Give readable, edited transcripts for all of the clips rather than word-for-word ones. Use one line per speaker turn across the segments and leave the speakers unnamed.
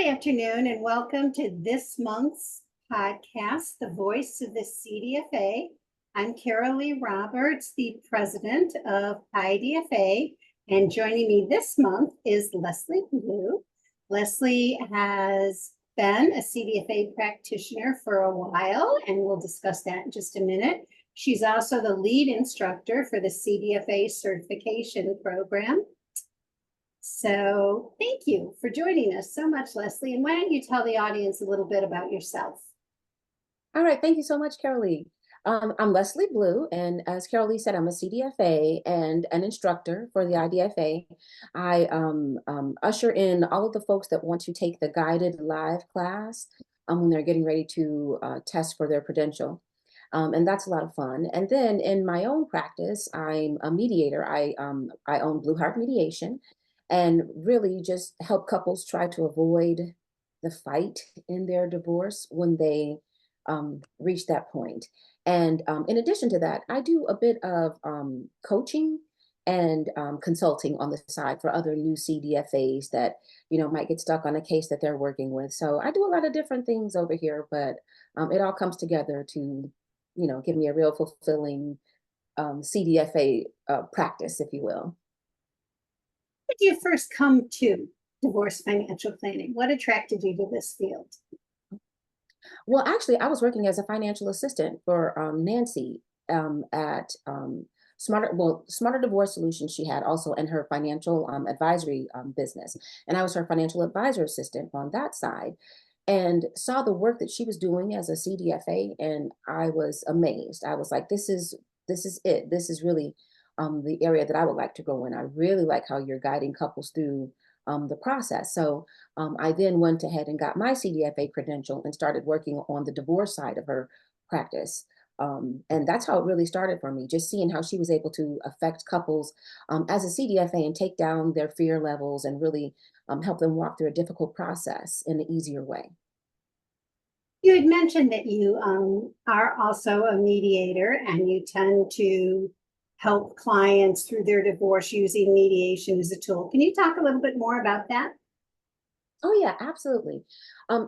afternoon, and welcome to this month's podcast, The Voice of the CDFA. I'm Carol Lee Roberts, the president of IDFA, and joining me this month is Leslie Blue. Leslie has been a CDFA practitioner for a while, and we'll discuss that in just a minute. She's also the lead instructor for the CDFA certification program. So thank you for joining us so much, Leslie. And why don't you tell the audience a little bit about yourself?
All right, thank you so much, Carol Lee. I'm Leslie Blue, and as Carol Lee said, I'm a CDFA and an instructor for the IDFA. I usher in all of the folks that want to take the guided live class when they're getting ready to test for their credential. And that's a lot of fun. And then in my own practice, I'm a mediator. I own Blue Heart Mediation, and really just help couples try to avoid the fight in their divorce when they reach that point. And in addition to that, I do a bit of coaching and consulting on the side for other new CDFAs that might get stuck on a case that they're working with. So I do a lot of different things over here, but it all comes together to give me a real fulfilling CDFA practice, if you will.
How did you first come to divorce financial planning? What attracted you to this field?
Well, actually, I was working as a financial assistant for Nancy at Smarter Divorce Solutions. She had also in her financial advisory business, and I was her financial advisor assistant on that side, and saw the work that she was doing as a CDFA, and I was amazed. I was like, this is it. This is really the area that I would like to go in. I really like how you're guiding couples through the process. So I then went ahead and got my CDFA credential and started working on the divorce side of her practice. And that's how it really started for me, just seeing how she was able to affect couples as a CDFA and take down their fear levels and really help them walk through a difficult process in an easier way.
You had mentioned that you are also a mediator and you tend to help clients through their divorce using mediation as a tool. Can you talk a little bit more about that?
Oh yeah, absolutely.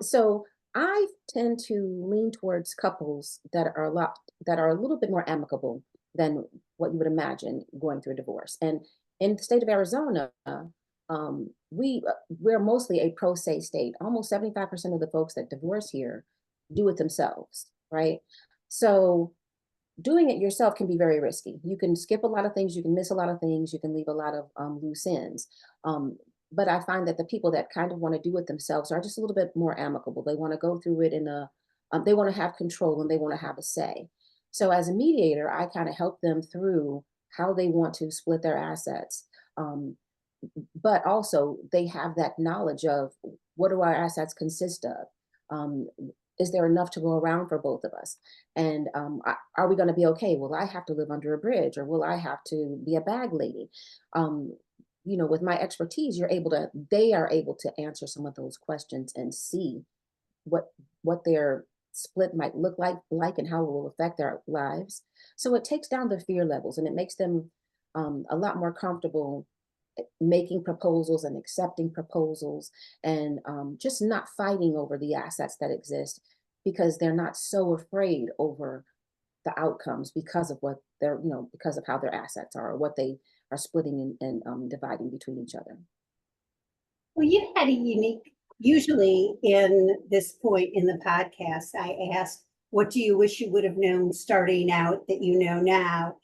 So I tend to lean towards couples that are a little bit more amicable than what you would imagine going through a divorce. And in the state of Arizona, we're mostly a pro se state. Almost 75% of the folks that divorce here do it themselves, right? So doing it yourself can be very risky. You can skip a lot of things, you can miss a lot of things, you can leave a lot of loose ends. But I find that the people that kind of want to do it themselves are just a little bit more amicable. They want to go through it they want to have control and they want to have a say. So as a mediator, I kind of help them through how they want to split their assets. But also they have that knowledge of what do our assets consist of? Is there enough to go around for both of us? And are we going to be okay? Will I have to live under a bridge, or will I have to be a bag lady? With my expertise, they are able to answer some of those questions and see what their split might look like and how it will affect their lives. So it takes down the fear levels and it makes them a lot more comfortable making proposals and accepting proposals, and just not fighting over the assets that exist, because they're not so afraid over the outcomes because of what because of how their assets are or what they are splitting and dividing between each other.
Well, you had a unique, usually in this point in the podcast, I ask, what do you wish you would have known starting out that you know now?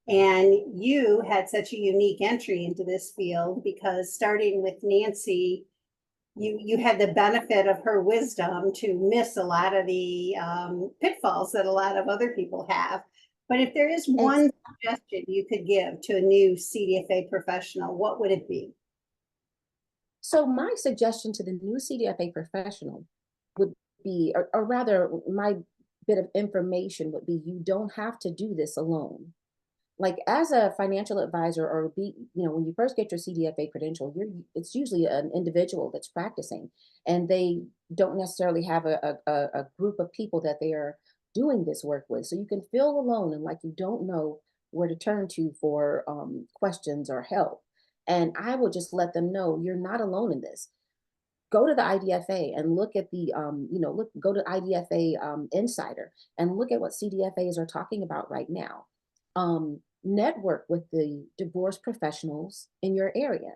And you had such a unique entry into this field because starting with Nancy, you had the benefit of her wisdom to miss a lot of the pitfalls that a lot of other people have. But if there is one suggestion you could give to a new CDFA professional, what would it be?
So my suggestion to the new CDFA professional would be, or rather my bit of information would be, you don't have to do this alone. Like as a financial advisor, or when you first get your CDFA credential, it's usually an individual that's practicing, and they don't necessarily have a group of people that they are doing this work with. So you can feel alone and like you don't know where to turn to for questions or help. And I will just let them know you're not alone in this. go to the IDFA and look at the, go to IDFA Insider and look at what CDFAs are talking about right now. Network with the divorce professionals in your area.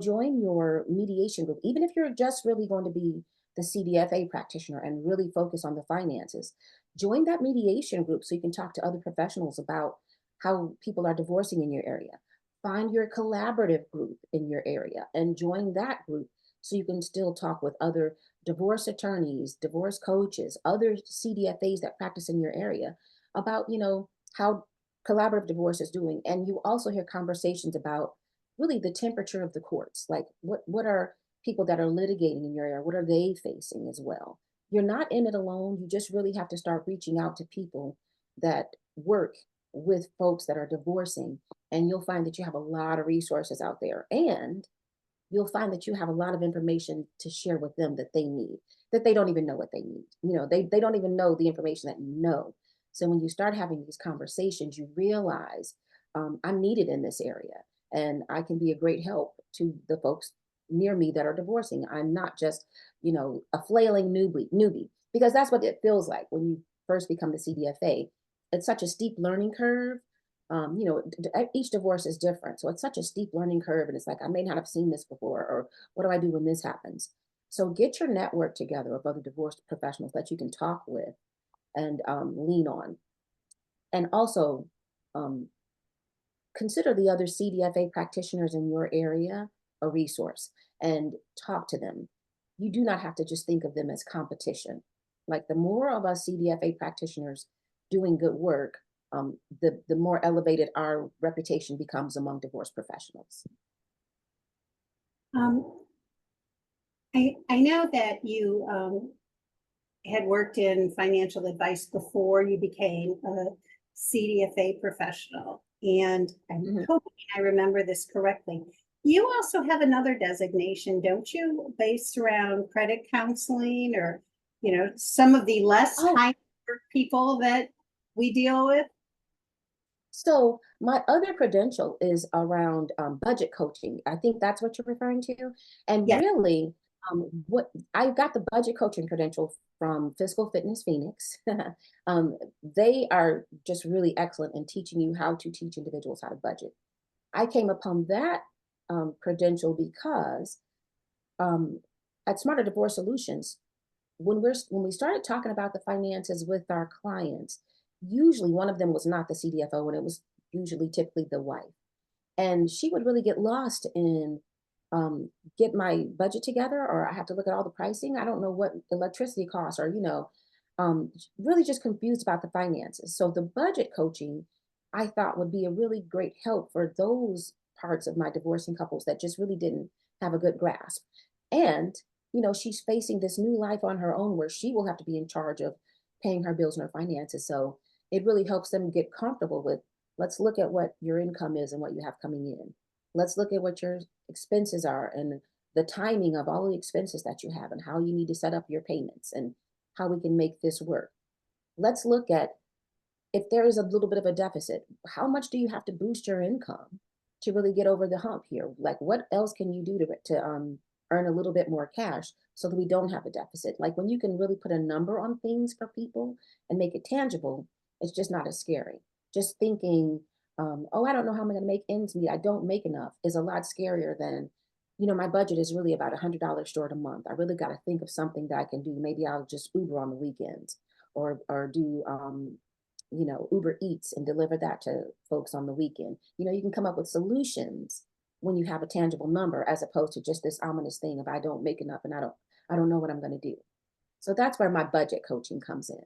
Join your mediation group, even if you're just really going to be the CDFA practitioner and really focus on the finances. Join that mediation group so you can talk to other professionals about how people are divorcing in your area. Find your collaborative group in your area and join that group so you can still talk with other divorce attorneys, divorce coaches, other CDFAs that practice in your area about, how collaborative divorce is doing. And you also hear conversations about really the temperature of the courts, like what are people that are litigating in your area, what are they facing as well. You're not in it alone. You just really have to start reaching out to people that work with folks that are divorcing, and you'll find that you have a lot of resources out there, and you'll find that you have a lot of information to share with them that they need, that they don't even know what they need. They don't even know the information that you know. So when you start having these conversations, you realize I'm needed in this area and I can be a great help to the folks near me that are divorcing. I'm not just, a flailing newbie, because that's what it feels like when you first become the CDFA. It's such a steep learning curve. Each divorce is different. So it's such a steep learning curve. And it's like, I may not have seen this before, or what do I do when this happens? So get your network together of other divorce professionals that you can talk with and lean on. And also consider the other CDFA practitioners in your area a resource and talk to them. You do not have to just think of them as competition. Like, the more of us CDFA practitioners doing good work, the more elevated our reputation becomes among divorce professionals.
I know that you had worked in financial advice before you became a CDFA professional, and I'm hoping I remember this correctly. You also have another designation, don't you, based around credit counseling, or some of the less high people that we deal with?
So my other credential is around budget coaching. I think that's what you're referring to. And
Yes.
really, what I got the budget coaching credential from Fiscal Fitness Phoenix. They are just really excellent in teaching you how to teach individuals how to budget. I came upon that credential because at Smarter Divorce Solutions, when we started talking about the finances with our clients, usually one of them was not the CDFO, and it was usually typically the wife. And she would really get lost in get my budget together, or I have to look at all the pricing. I don't know what electricity costs, or really just confused about the finances. So the budget coaching, I thought, would be a really great help for those parts of my divorcing couples that just really didn't have a good grasp. And she's facing this new life on her own where she will have to be in charge of paying her bills and her finances. So it really helps them get comfortable with, let's look at what your income is and what you have coming in. Let's look at what your expenses are and the timing of all the expenses that you have and how you need to set up your payments and how we can make this work. Let's look at, if there is a little bit of a deficit, how much do you have to boost your income to really get over the hump here? Like, what else can you do to earn a little bit more cash so that we don't have a deficit? Like, when you can really put a number on things for people and make it tangible, it's just not as scary. Just thinking, oh, I don't know how I'm going to make ends meet, I don't make enough, is a lot scarier than, my budget is really about $100 short a month. I really got to think of something that I can do. Maybe I'll just Uber on the weekends, or do Uber Eats and deliver that to folks on the weekend. You can come up with solutions when you have a tangible number, as opposed to just this ominous thing of, I don't make enough and I don't know what I'm going to do. So that's where my budget coaching comes in.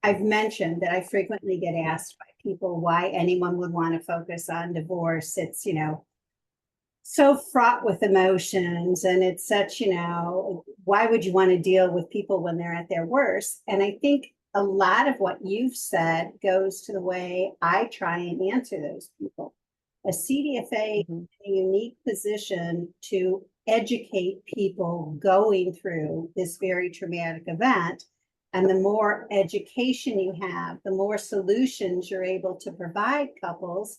I've mentioned that I frequently get asked by people why anyone would want to focus on divorce. It's, so fraught with emotions, and it's such, why would you want to deal with people when they're at their worst? And I think a lot of what you've said goes to the way I try and answer those people. A CDFA is a unique position to educate people going through this very traumatic event. And the more education you have, the more solutions you're able to provide couples.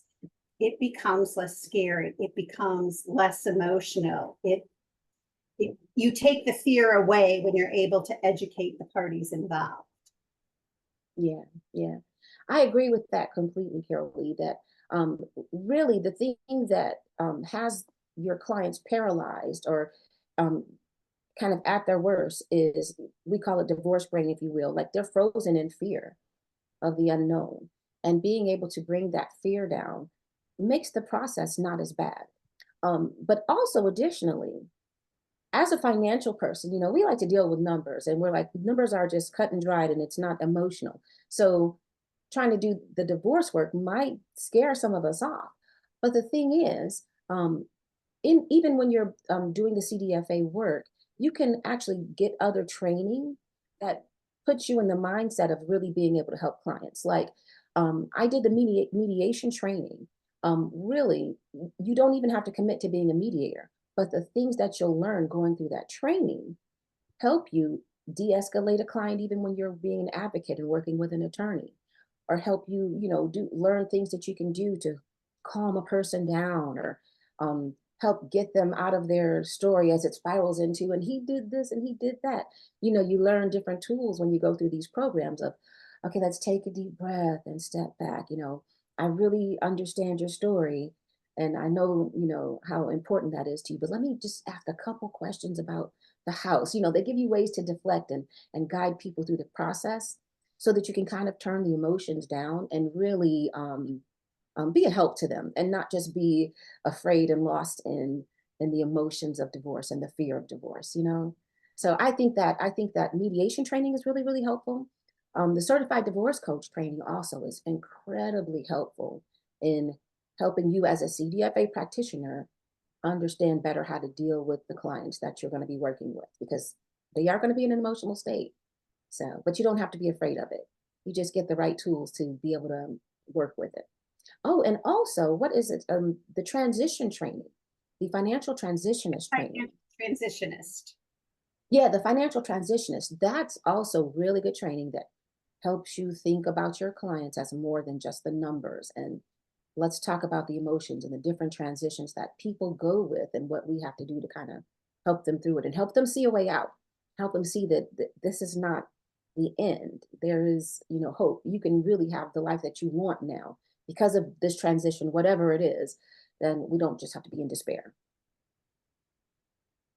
it becomes less scary. It becomes less emotional. You take the fear away when you're able to educate the parties involved.
Yeah, yeah. I agree with that completely, Carol Lee, that really the thing that has your clients paralyzed or um, kind of at their worst is, we call it divorce brain, if you will, like they're frozen in fear of the unknown. And being able to bring that fear down makes the process not as bad. But also additionally, as a financial person, we like to deal with numbers and we're like, numbers are just cut and dried and it's not emotional. So trying to do the divorce work might scare some of us off. But the thing is, even when you're doing the CDFA work, you can actually get other training that puts you in the mindset of really being able to help clients. Like I did the mediation training. Really, you don't even have to commit to being a mediator, but the things that you'll learn going through that training help you de-escalate a client even when you're being an advocate and working with an attorney, or help you, learn things that you can do to calm a person down, or help get them out of their story as it spirals into, and he did this and he did that. You learn different tools when you go through these programs of, okay, let's take a deep breath and step back. I really understand your story and I know, how important that is to you, but let me just ask a couple questions about the house. They give you ways to deflect and guide people through the process so that you can kind of turn the emotions down and really be a help to them and not just be afraid and lost in the emotions of divorce and the fear of divorce. So I think that mediation training is really, really helpful. The certified divorce coach training also is incredibly helpful in helping you as a CDFA practitioner understand better how to deal with the clients that you're going to be working with, because they are going to be in an emotional state. So, but you don't have to be afraid of it. You just get the right tools to be able to work with it. Oh, and also, what is it? The transition training, the financial transitionist training.
Transitionist.
Yeah, the financial transitionist. That's also really good training that helps you think about your clients as more than just the numbers. And let's talk about the emotions and the different transitions that people go with and what we have to do to kind of help them through it and help them see a way out, help them see that this is not the end. There is, hope. You can really have the life that you want now because of this transition, whatever it is. Then we don't just have to be in despair.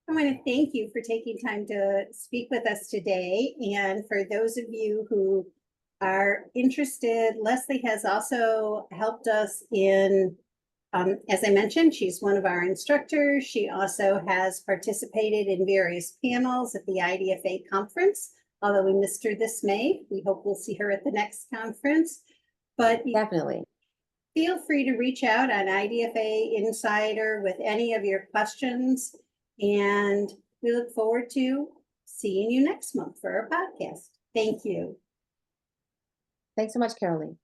I want to thank you for taking time to speak with us today. And for those of you who are interested, Leslie has also helped us in, as I mentioned, she's one of our instructors. She also has participated in various panels at the IDFA conference. Although we missed her this May, we hope we'll see her at the next conference. But
Definitely.
feel free to reach out on IDFA Insider with any of your questions. And we look forward to seeing you next month for our podcast. Thank you.
Thanks so much, Caroline.